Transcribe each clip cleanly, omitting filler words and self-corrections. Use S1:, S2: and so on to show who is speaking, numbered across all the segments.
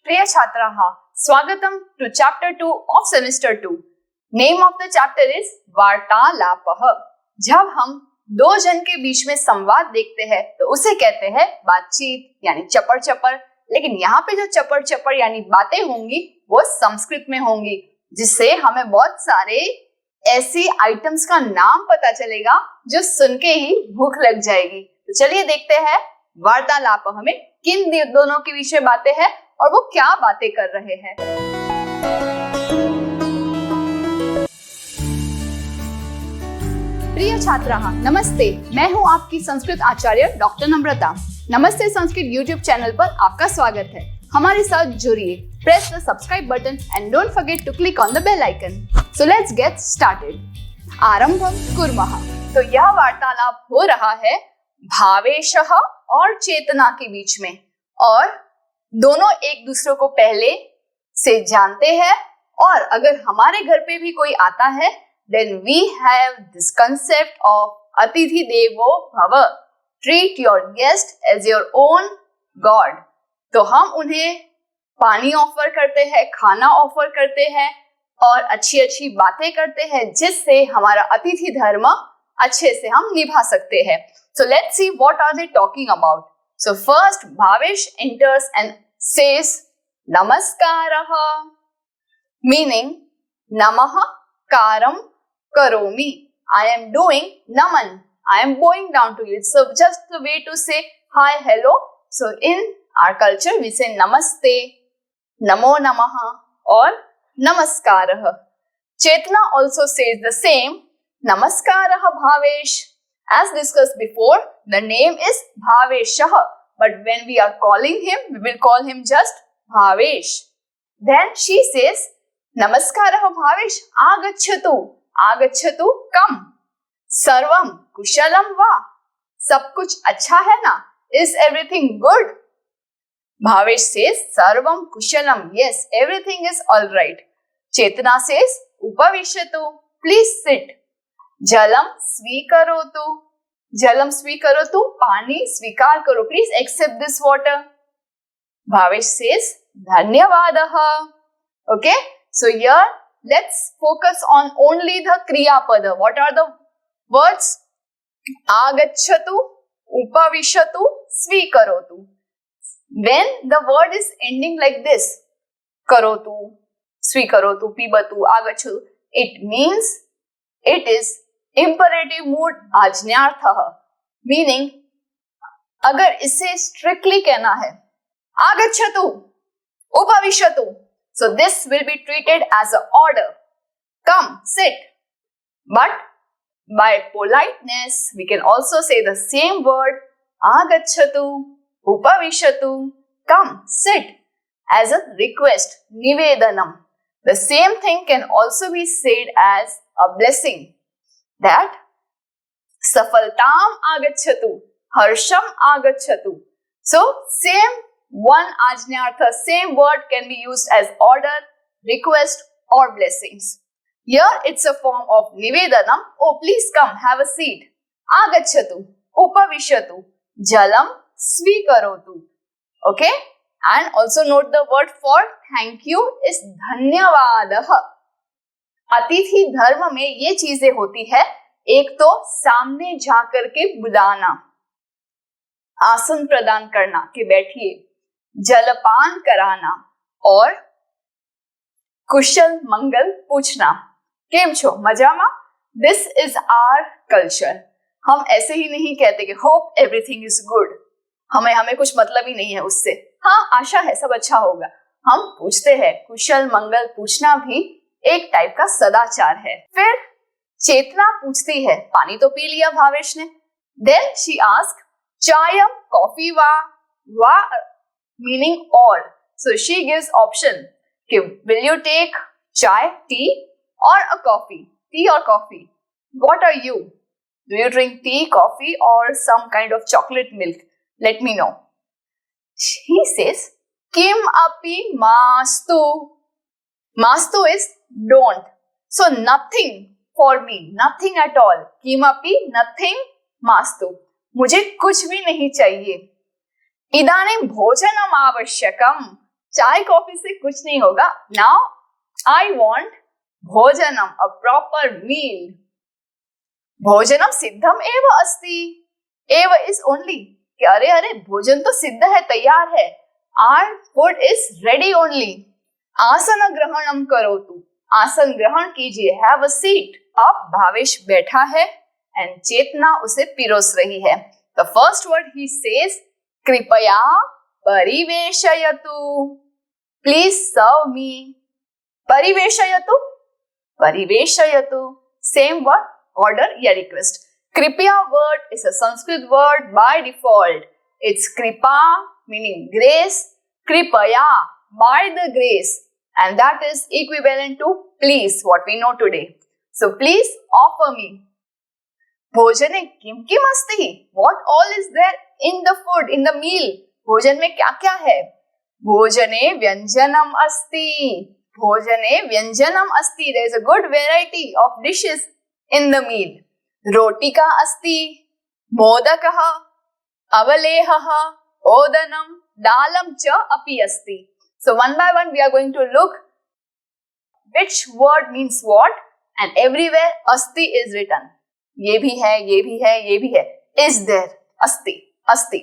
S1: प्रिय छात्राः, स्वागतम to chapter 2 of semester 2. Name of the chapter is वार्तालापः. जब हम दो जन के बीच में संवाद देखते हैं तो उसे कहते हैं बातचीत यानी चपर चपर. लेकिन यहाँ पे जो चपर चपर यानी बातें होंगी वो संस्कृत में होंगी, जिससे हमें बहुत सारे ऐसी आइटम्स का नाम पता चलेगा जो सुन के ही भूख लग जाएगी. तो चलिए देखते हैं वार्तालाप हमें किन दोनों के बीच में बातें हैं और वो क्या बातें कर रहे हैं. प्रिय छात्राः, नमस्ते. मैं हूँ आपकी संस्कृत आचार्य डॉक्टर नम्रता. नमस्ते संस्कृत यूट्यूब चैनल पर आपका स्वागत है. हमारे साथ जुड़िए. Press the subscribe button and don't forget to click on the bell icon. So let's get started. आरंभम कुर्मः. तो यह वार्तालाप हो रहा है भावेशः और चेतना के बीच में, और दोनों एक दूसरे को पहले से जानते हैं. और अगर हमारे घर पे भी कोई आता है then we have this concept of अतिथि देवो भव. Treat your guest as your own God. तो हम उन्हें पानी ऑफर करते हैं, खाना ऑफर करते हैं और अच्छी अच्छी बातें करते हैं, जिससे हमारा अतिथि धर्म अच्छे से हम निभा सकते हैं. So let's see what are they talking about. So first Bhavesh enters and says Namaskarah, meaning Namah Karam Karomi. I am doing Naman. I am bowing down to you. So just the way to say hi, hello. So in our culture we say Namaste, Namo Namaha or Namaskarah. Chetna also says the same. Namaskarah Bhavesh. As discussed before, the name is Bhaveshah, but when we are calling him, we will call him just Bhavesh. Then she says, Namaskarah Bhavesh, Agachatu. Agachatu, come. Sarvam Kushalam va. Sab kuch अच्छा है ना? Is everything good? Bhavesh says, Sarvam Kushalam. Yes, everything is all right. Chetna says, Upavishatu. Please sit. जलम स्वीकरोतु. जलम स्वीकरोतु, पानी स्वीकार करो. Please accept this water. Bhavesh says धन्यवादः. Okay, so here let's focus on only the क्रियापद. What are the words? आगच्छतु, उपविशतु, स्वीकरोतु. When the word is ending like this, करोतु, स्वीकरोतु, पिबतु, आगच्छतु, it means it is imperative mood आज्ञार्थः. मीनिंग अगर इसे स्ट्रिक्टली कहना है, आगच्छतु, उपविशतु, so this will be treated as an order. Come, sit. But by politeness, we can also say the same word, agachatu, upavishatu, come, sit, as a request, nivedanam. The same thing can also be said as a blessing, that safaltam agachatu, harsham agachatu. So same one ajñartha, same word can be used as order, request or blessings. Here it's a form of nivedanam. Oh, please come, have a seat. Agachatu, upavishatu, jalam svikarotu. Okay, and also note the word for thank you is dhanyavadah. अतिथि धर्म में ये चीजें होती है. एक तो सामने जाकर के बुलाना, आसन प्रदान करना कि बैठिए, जलपान कराना और कुशल मंगल पूछना. केम छो, मजामा. This is our culture. हम ऐसे ही नहीं कहते कि होप एवरीथिंग इज गुड. हमें कुछ मतलब ही नहीं है उससे. हाँ, आशा है सब अच्छा होगा. हम पूछते हैं. कुशल मंगल पूछना भी एक टाइप का सदाचार है. फिर चेतना पूछती है, पानी तो पी लिया भावेश ने. देन शी आस्क चायम कॉफी वा मीनिंग और. सो शी गिव्स ऑप्शन कि will you take chai, tea और अ कॉफी. टी और coffee. What are you? Do you drink tea, coffee और some kind of chocolate milk? Let me know. He says किम अपि मास्तु. Mastu is don't. So nothing for me, nothing at all. Kimapi, nothing. Mastu. मुझे कुछ भी नहीं चाहिए. इदानीं भोजनम आवश्यकम. चाय कॉफी से कुछ नहीं होगा. Now I want भोजनम, a proper meal. भोजनम सिद्धम एव अस्ति. एव is only. कि अरे अरे भोजन तो सिद्ध है, तैयार है. Our food is ready only. आसन ग्रहणम करोतु. आसन ग्रहण कीजिए. Have a seat. अब भावेश बैठा है and चेतना उसे पिरोस रही है. The first word he says, कृपया परिवेशयतु. Please serve me. परिवेशयतु. परिवेशयतु. Same word, order या request. Kripa word is a Sanskrit word by default. It's kripa meaning grace, kripaya by the grace, and that is equivalent to please, what we know today. So please offer me. भोजने किम किम अस्ति. What all is there in the food, in the meal? भोजन में क्या क्या है? भोजने व्यंजनम अस्ति. भोजने व्यंजनम अस्ति. There is a good variety of dishes in the meal. रोटिका अस्ति, मोदकः, अवलेहः, ओदनम, दालम च अपि अस्ति. So one by one we are going to look which word means what, and everywhere अस्ति is written. ये भी है, ये भी है, ये भी है. Is there? अस्ति, अस्ति.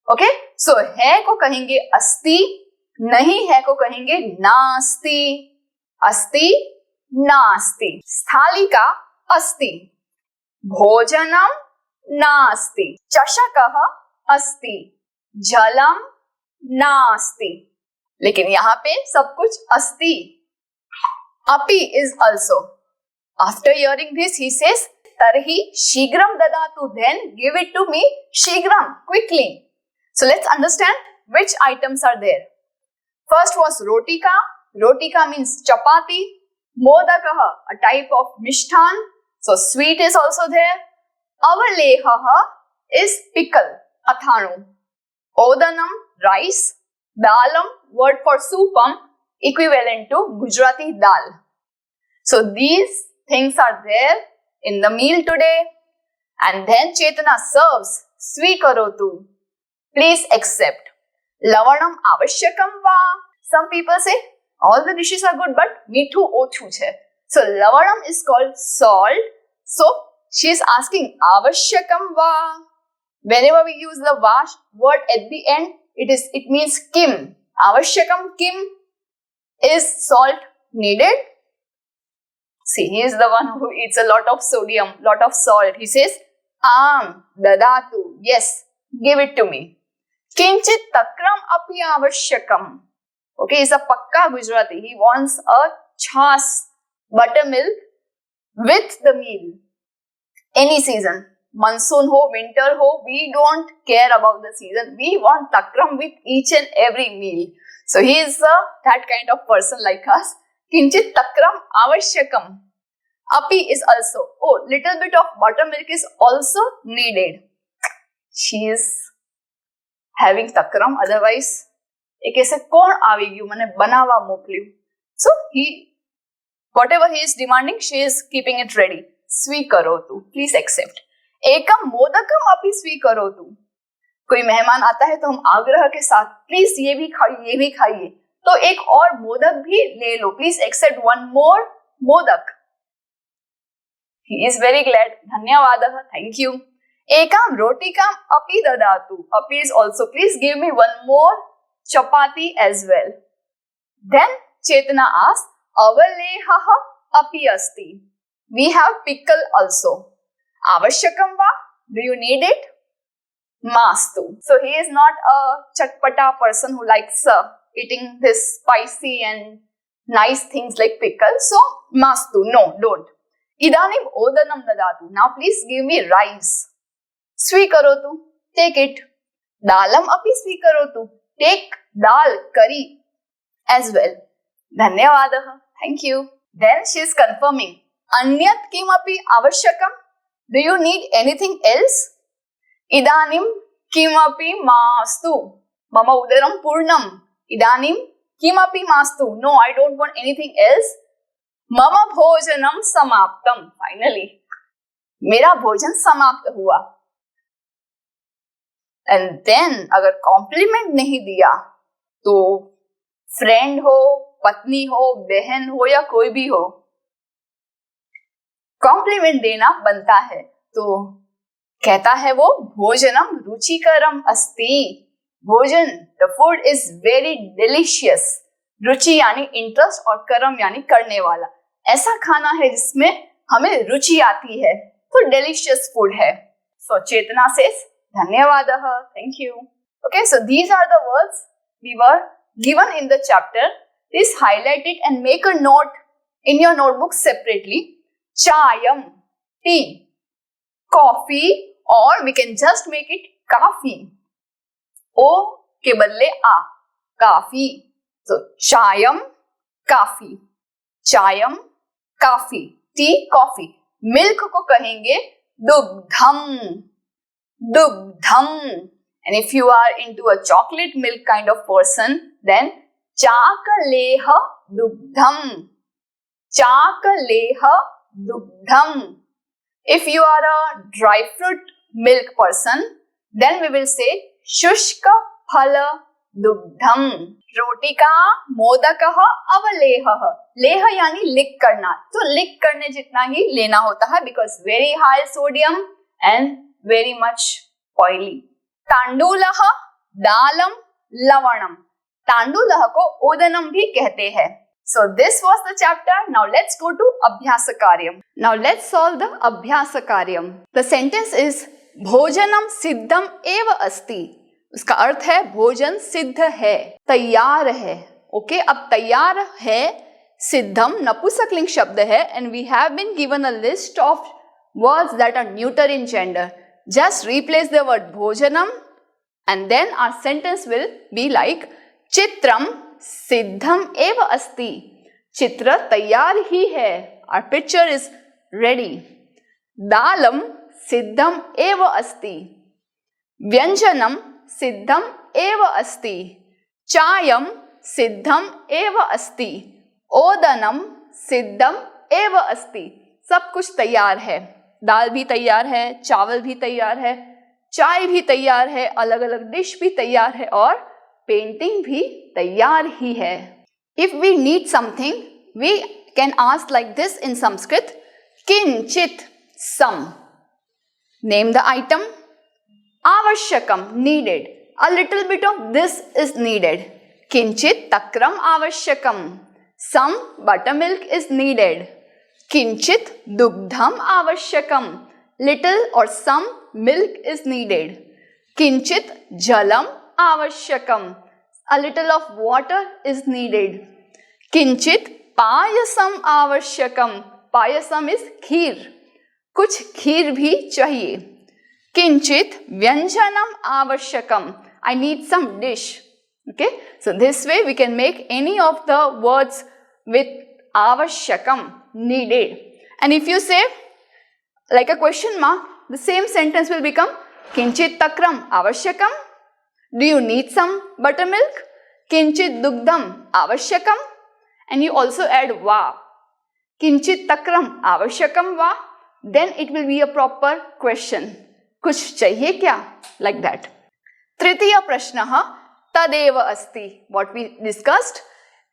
S1: Okay? So है को कहेंगे अस्ति, नहीं है को कहेंगे नास्ति. अस्ति, नास्ति. स्थालिका अस्ति. भोजनम नास्ति. चषकः अस्ति. जलम नास्ति. लेकिन यहाँ पे सब कुछ अस्ति. अपि is also. After hearing this, he says, tarhi shigram dadatu. Then give it to me shigram, quickly. So let's understand which items are there. First was rotika. Rotika means chapati. Modakaha, a type of mishtan. So sweet is also there. Avalehaha is pickle, athanu. Odanam, rice. Dalam, word for soupam, equivalent to Gujarati dal. So these things are there in the meal today. And then Chetana serves, swikarotu. Please accept. Lavanam avashyakam va. Some people say, all the dishes are good, but mithu ochu chhe. So lavanam is called salt. So she is asking avashyakam va. Whenever we use the va word at the end, it means kim. Avashyakam kim is salt needed. See, he is the one who eats a lot of sodium, lot of salt. He says, dadatu. Yes, give it to me. Kinchit takram api avashyakam. Okay, he's a pakka Gujarati. He wants a chas, buttermilk with the meal. Any season. Monsoon ho, winter ho, we don't care about the season. We want takram with each and every meal. So he is that kind of person like us. Kinchit takram avashyakam. Api is also. Oh, little bit of buttermilk is also needed. She is having takram. Otherwise, एक ऐसे कौन आवी गयु मने बनावा मोकल्यु. So whatever he is demanding, she is keeping it ready. स्वीकरोतु. Please accept. एकम मोदकम अपि स्वीकरोतु. कोई मेहमान आता है तो हम आग्रह के साथ प्लीज ये भी खाइए, ये भी खाइए. तो एक और मोदक भी ले लो. Please accept one more modak. He is very glad. धन्यवादः. Thank you. एकम रोटिकाम अपि ददातु. Api is also, please give me one more chapati as well. Then Chetana asks, avalehaha api asti. We have pickle also. Avashyakam va? Do you need it? Mastu. So he is not a chatpata person who likes eating this spicy and nice things like pickle. So mastu. No, don't. Idanim odanam dadatu. Now please give me rice. Swikarotu. Take it. Dalam api swikarotu. Take dal, curry as well. Dhanyavadah. Thank you. Then she is confirming. Anyat kimapi avashyakam. Do you need anything else? Idanim kimapi mastu. Mama udaram purnam. Idanim kimapi mastu. No, I don't want anything else. Mama bhojanam samaptam. Finally, मेरा भोजन समाप्त हुआ. And then अगर compliment नहीं दिया तो friend हो, पत्नी हो, बहन हो या कोई भी हो, कॉम्प्लीमेंट देना बनता है। तो कहता है वो भोजनम रुचिकरम अस्ति, भोजन the food is very delicious. रुचि यानी इंटरेस्ट और करम यानी करने वाला, ऐसा खाना है जिसमें हमें रुचि आती है, तो डिलीशियस फूड है। सो चेतना सेज धन्यवादः, thank you. Okay, so these are the words we were given in the chapter. Please highlight it and make a note in your notebook separately. Chayam, tea, coffee, or we can just make it काफी, ओ के बदले आ, काफी। So chayam, काफी, chayam, काफी, T, coffee. Milk को कहेंगे दुग्धम, दुग्धम। And if you are into a chocolate milk kind of person, then chakaleha dugdham, chakaleha dugdham. If you are a dry fruit milk person, then we will say shushka phala dugdham. रोटिका मोदकः अवलेहः, लेह यानी लिक करना, तो लिक करने जितना ही लेना होता है, because very high sodium and very much oily. तांडुलः दालम लवणम, तांडुलः को ओदनम भी कहते हैं। So this was the chapter. Now let's go to अभ्यास कार्यम. Now let's solve the अभ्यास कार्यम. The sentence is भोजनम सिद्धम एव अस्ति. उसका अर्थ है भोजन सिद्ध है, तैयार है। ओके, अब तैयार है, सिद्धम नपुंसकलिंग शब्द है, and we have been given a list of words that are neuter in gender. Just replace the word bhojanam and then our sentence will be like chitram siddham eva asti. चित्र तैयार ही है, our picture is ready. दालम सिद्धम एव अस्ति, व्यंजनम सिद्धम एव अस्ति, चायम सिद्धम एव अस्ति, ओदनम सिद्धम एव अस्ति। सब कुछ तैयार है, दाल भी तैयार है, चावल भी तैयार है, चाय भी तैयार है, अलग अलग डिश भी तैयार है और पेंटिंग भी तैयार ही है। If we need something we can ask like this in Sanskrit, किंचित सम, नेम द आइटम, आवश्यकम needed, a little bit of this is needed, किंचित तक्रम आवश्यकम, some butter milk is needed, किंचित दुग्धम आवश्यकम, little or some milk is needed, किंचित जलम आवश्यकम, a little of water is needed, किंचित payasam आवश्यकम, payasam is खीर, कुछ खीर भी चाहिए, किंचित व्यंजनम आवश्यकम, I need some dish. Okay, so this way we can make any of the words with आवश्यकम, needed. And if you say like a question mark, the same sentence will become किंचित तक्रम आवश्यकम, do you need some buttermilk, किंचित दुग्धम आवश्यकम, and you also add va, किंचित तक्रम आवश्यकम va, then it will be a proper question, कुछ चाहिए क्या, like that. तृतीय प्रश्नः तदेव अस्ति, what we discussed.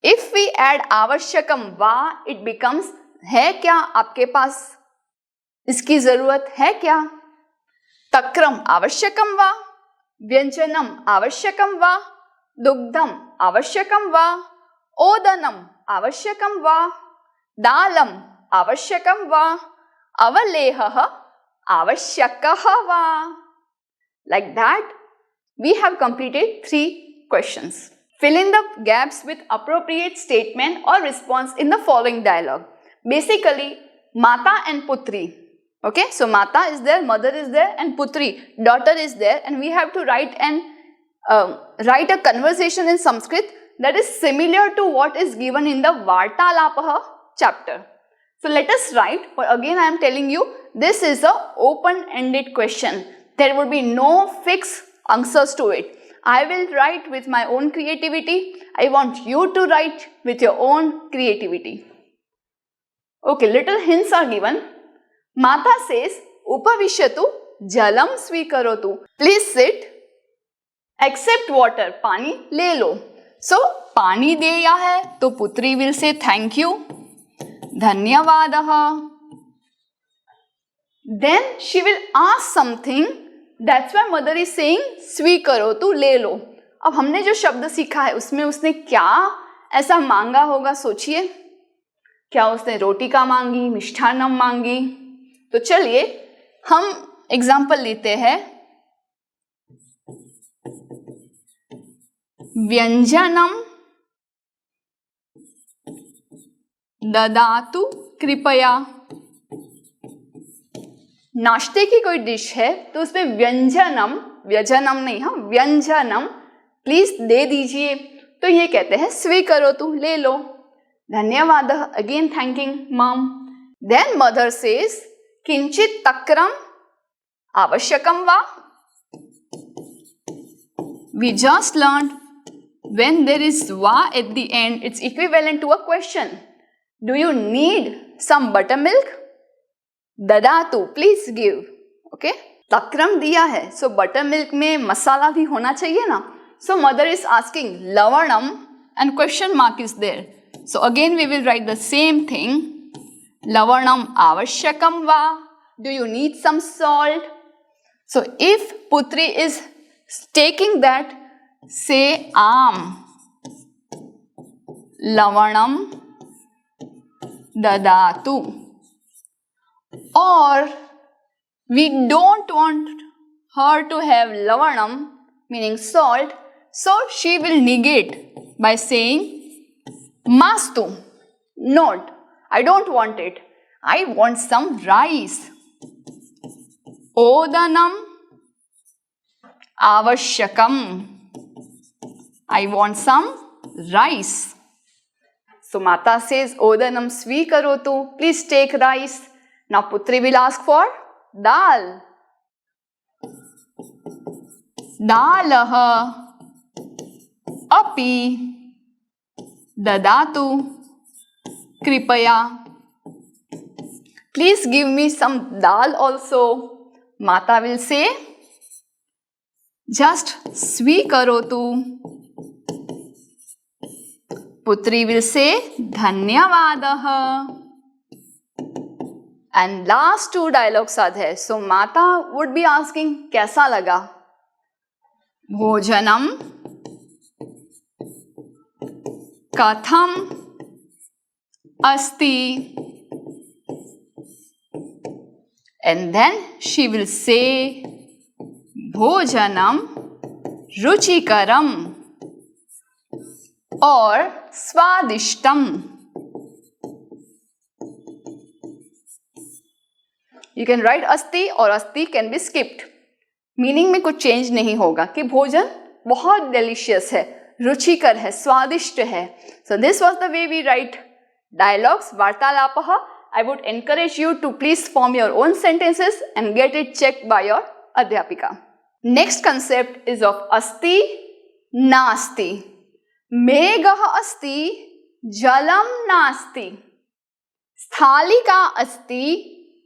S1: If we add आवश्यकम वा, it becomes है क्या आपके पास, इसकी जरूरत है क्या, तक्रम आवश्यकम वा, व्यंजनम आवश्यकम वा, दुग्धम आवश्यकम वा, ओदनम आवश्यकम वा, दालम आवश्यकम वा, अवलेहः आवश्यकः वा. Like that we have completed 3 questions. Fill in the gaps with appropriate statement or response in the following dialogue. Basically, Mata and Putri. Okay, so Mata is there, mother is there, and Putri, daughter is there, and we have to write a conversation in Sanskrit that is similar to what is given in the Vartalapah chapter. So let us write. But again, I am telling you, this is a open-ended question. There will be no fixed answers to it. I will write with my own creativity. I want you to write with your own creativity. Okay, little hints are given. Mata says, Upavishyatu jalam swikarotu. Please sit. Accept water. Pani le lo. सो पानी देया है तो पुत्री will say thank you, धन्यवादः. Then she will ask something, that's why mother is saying स्वीकरोतु, ले लो. अब हमने जो शब्द सीखा है उसमें उसने क्या ऐसा मांगा होगा, सोचिए. क्या उसने रोटी का मांगी, मिष्ठान्नम मांगी? तो चलिए हम एग्जाम्पल लेते हैं. व्यंजनम ददातु कृपया. नाश्ते की कोई डिश है तो उसमें व्यंजनम, व्यंजनम नहीं, हाँ व्यंजनम प्लीज दे दीजिए. तो ये कहते हैं स्वीकरोतु, ले लो. धन्यवादः, again thanking mom. Then mother says किंचित तक्रम आवश्यकम वा. We just learned when there is va at the end, it's equivalent to a question. Do you need some buttermilk? ददातु, please give. Okay? तक्रम दिया है, so buttermilk में मसाला भी होना चाहिए ना. So mother is asking lavanam and question mark is there. So again we will write the same thing. Lavanam avashyakam va. Do you need some salt? So if Putri is taking that, say am lavanam dadatu. Or we don't want her to have lavanam, meaning salt, so she will negate by saying mastu, not, I don't want it, I want some rice. Odanam avashyakam, I want some rice. So Mata says Odanam swikarotu, please take rice. Now Putri will ask for dal. Dalah api dadatu kripaya. Please give me some dal also. Mata will say just swikarotu. Putri will say dhanyavadah. And last two dialogues are there. So Mata would be asking kaisa laga? Bhojanam katham asti. And then she will say bhojanam ruchikaram or swadishtam. You can write asti or asti can be skipped. Meaning में कुछ change नहीं होगा कि भोजन बहुत delicious है, रुचिकर है, स्वादिष्ट है. So this was the way we write dialogues, vartalapah. I would encourage you to please form your own sentences and get it checked by your adhyapika. Next concept is of asti, nasti. Megah asti, jalam nasti. Sthalika asti,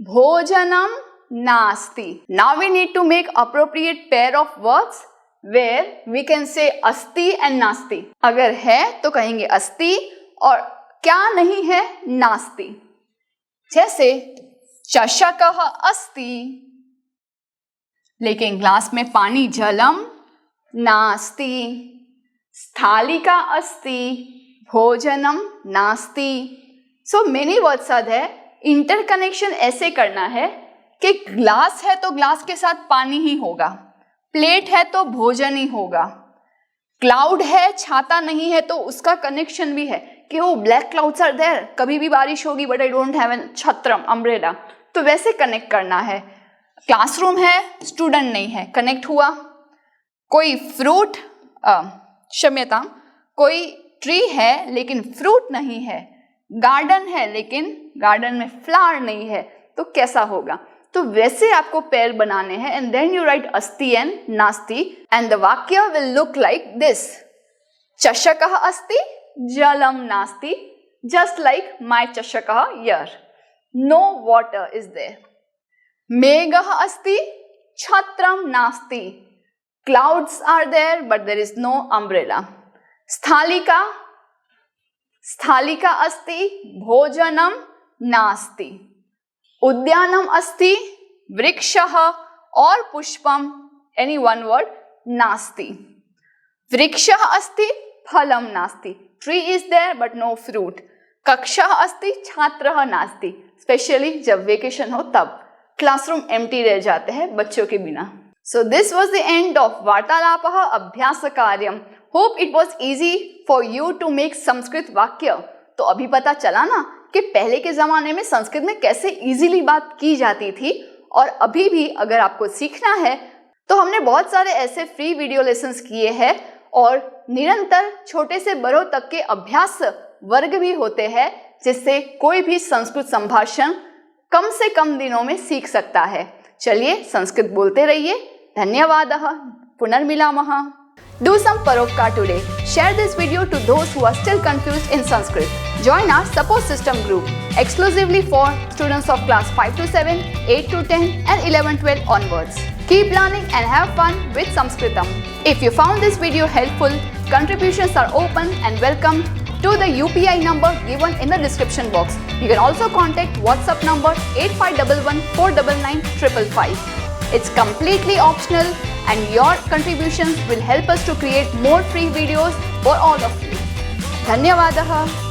S1: bhojanam nasti. Now we need to make appropriate pair of words where we can say asti and nasti. अगर है तो कहेंगे asti और क्या नहीं है नास्ति. जैसे चषकः अस्ति, लेकिन ग्लास में पानी जलम नास्ति. स्थालिका अस्ति, भोजनम नास्ति. So many words are there. Interconnection ऐसे करना है कि ग्लास है तो ग्लास के साथ पानी ही होगा, प्लेट है तो भोजन ही होगा, क्लाउड है छाता नहीं है तो उसका कनेक्शन भी है कि वो ब्लैक क्लाउड्स आर देयर, कभी भी बारिश होगी but I don't have an छत्रम अम्ब्रेला. तो वैसे कनेक्ट करना है. क्लासरूम है, स्टूडेंट नहीं है, कनेक्ट हुआ. कोई फ्रूट, क्षम्यता, कोई ट्री है लेकिन फ्रूट नहीं है. गार्डन है लेकिन गार्डन में फ्लावर नहीं है, तो कैसा होगा? तो वैसे आपको पेयर बनाने हैं. एंड देन यू राइट अस्ति एंड नास्ति एंड द वाक्य विल लुक लाइक दिस. चषकः अस्ति, jalam nasti, just like my chashakah here. No water is there. Megah asti, chhatram nasti. Clouds are there but there is no umbrella. स्थालिका, स्थालिका अस्ति, भोजनं नास्ति। उद्यानम अस्ति, वृक्षः और पुष्पम, एनी वन वर्ड, नास्ति। वृक्षः अस्ति, फलं नास्ति, tree is there but no fruit. कक्षः अस्ति, छात्रः नास्ति, स्पेशली जब वेकेशन हो तब क्लासरूम एम्प्टी रह जाते हैं बच्चों के बिना। So this was the end of वार्तालापः अभ्यास कार्यम। Hope it was easy for you to make Sanskrit वाक्य। तो अभी पता चला ना कि पहले के जमाने में संस्कृत में कैसे इजीली बात की जाती थी, और अभी भी अगर आपको सीखना है तो हमने बहुत सारे ऐसे फ्री वीडियो लेसन्स किए हैं, और निरंतर छोटे से बड़ों तक के अभ्यास वर्ग भी होते हैं, जिससे कोई भी संस्कृत संभाषण कम से कम दिनों में सीख सकता है। चलिए संस्कृत बोलते रहिए। धन्यवादः। पुनर्मिलामः। Do some paropkar today. Share this video to those who are still confused in Sanskrit. Join our support system group exclusively for students of class 5 to 7, 8 to 10 and 11-12 onwards. Keep learning and have fun with Sanskritam. If you found this video helpful, contributions are open and welcome to the UPI number given in the description box. You can also contact WhatsApp number 8511 499 555. It's completely optional and your contributions will help us to create more free videos for all of you. धन्यवादः।